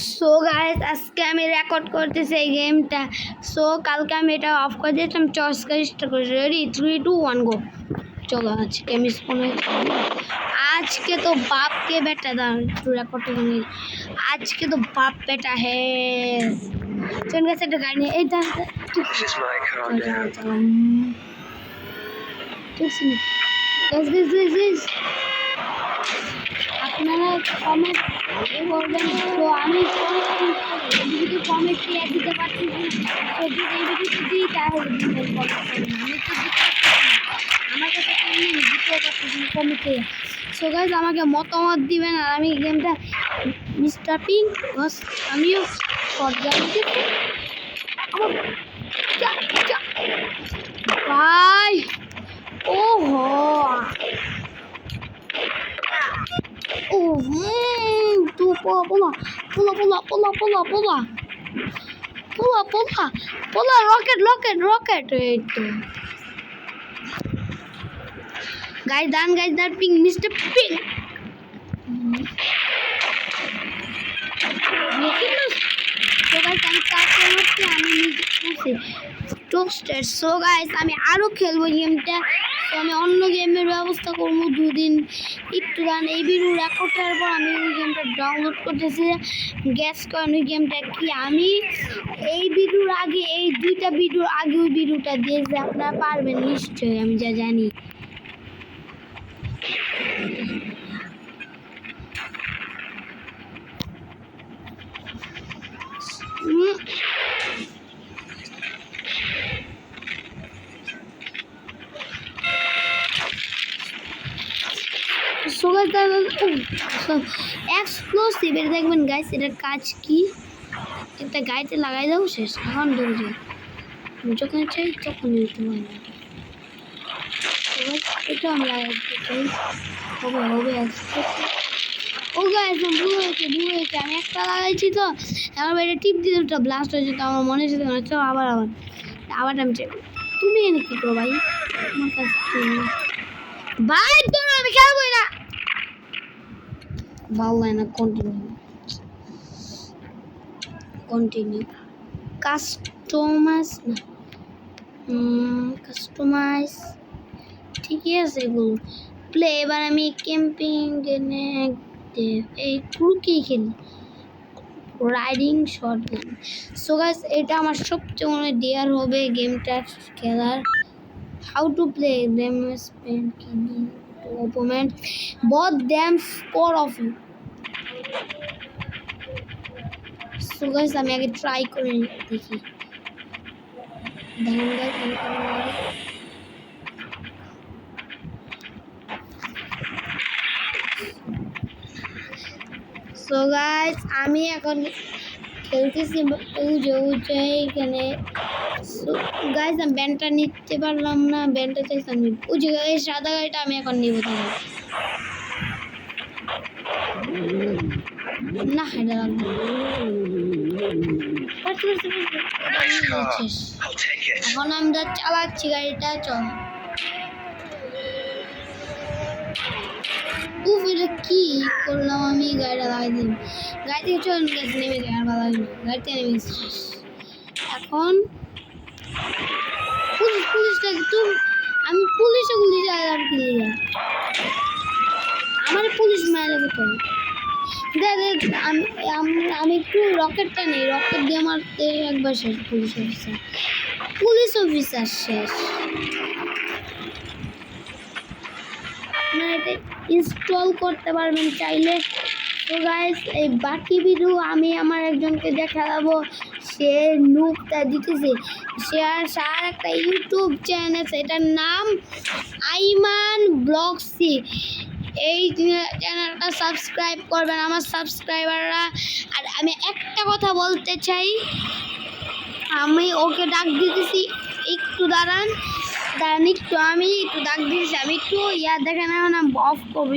So guys আজকে আমি record করতেছি এই গেমটা। সো কালকে আমি এটা অফ করে দিয়েছিলাম, চয়েস করে স্টার্ট করেছি। রেডি 3 2 1 গো। চলো আজকে আমি আজকে তো बाप के बेटा दान रेकॉर्ड करने आज के तो बाप बेटा है। चल कैसे गाड़ी ए दान गाइस আপনারা কমেন্ট করবেন। তো আমি যদি কমেন্ট দিতে পারছি তো যদি এই ভিডিওটি দিই তাহলে আমার কাছে দিতে পারছি কমেন্টে। সো গাইস আমাকে মতামত দিবেন। আর আমি গেমটা মিস্টার পিঙ্ক বস আমিও শর্ট গান দিচ্ছি ভাই। ওহো tu pola rocket itu guys dan pink Mr. Pink so guys আমি কাছে হচ্ছে আমি নিজে টোস্টেড। সো গাইস আমি আরো খেলবো গেমটা। তো আমি অন্য গেমের ব্যবস্থা করবো দুদিন একটু গান এই ভিডিও রেকর্ড করার পর আমি ওই গেমটা ডাউনলোড করতেছি। গ্যাস করেন ওই গেমটা কি। আমি এই ভিডিওর আগে এই দুইটা ভিডিওর আগে ওই ভিডিওটা দিয়েছি, আপনারা পারবেন নিশ্চয়ই আমি যা জানি। এক্সপ্লোসিভ এটা দেখবেন গাইস, এটার কাজ কি এটা গাড়িতে লাগাই দাও শেষ। এখন দৌড় যায় যখন চাই তখন নিতে হয় না। এটা আমি লাগাই চাই হবে ও গাইস ভুল হয়েছে আমি একটা লাগাইছি তো এখন এটা টিপ দিয়ে ওটা ব্লাস্ট হয়েছে। তো আমার মনে হচ্ছে আবার আমি চাই। তুমি এনে কি করো ভাই আমার কাছে ভাই তোর আমি খেলবো না ভালো না। কন্টিনিউ কাস্টমাইজ ঠিকই আছে এগুলো প্লে। এবার আমি ক্যাম্পিং এই কুকি খেলি রাইডিং শটগান। সো গাইস এটা আমার সবচেয়ে মনে ডিয়ার হবে গেমটা খেলার। How to play them spend to opponent both them score of you. So guys আমি আগে ট্রাই করে দেখি। সো গাইস আমি এখন খেলতেছি এখানে। গাইস আমি ব্যান্ডটা নিতে পারলাম না, ব্যান্ডটা চাইছি আমি ওই যে এই সাদা গাড়িটা আমি এখন নিব তাহলে না এটা লাগবে। এখন আমরা চালাচ্ছি গাড়িটা। চল উফ এটা কি করলাম আমি গাড়িটা লাগাই দিলাম গাড়ি থেকে চল নেমে যায় আর ভালো লাগলো গাড়িতে নেমে গেছিস। এখন পুলিশটা তুই আমি পুলিশে গুলি যাই আর কি আমার পুলিশ মারা যাবে তো। আমি একটু রকেটটা নেই, রকেট দিয়ে মারতে একবার শেষ। পুলিশ অফিসার শেষ। আপনারা এটা ইনস্টল করতে পারবেন চাইলে। তো গাইস এই বাকি ভিডিও আমি আমার একজনকে দেখাবো, সে নুকটা দিতেছে। সার একটা ইউটিউব চ্যানেল এটার নাম আইমান ব্লগসি। এই চ্যানেলটা সাবস্ক্রাইব করবেন আমার সাবস্ক্রাইবাররা। আর আমি একটা কথা বলতে চাই, আমি ওকে ডাক দিতেছি একটু দাঁড়ান একটু আমি একটু ডাক দিতেছি। আমি একটু দেখেন এখন অফ করবো।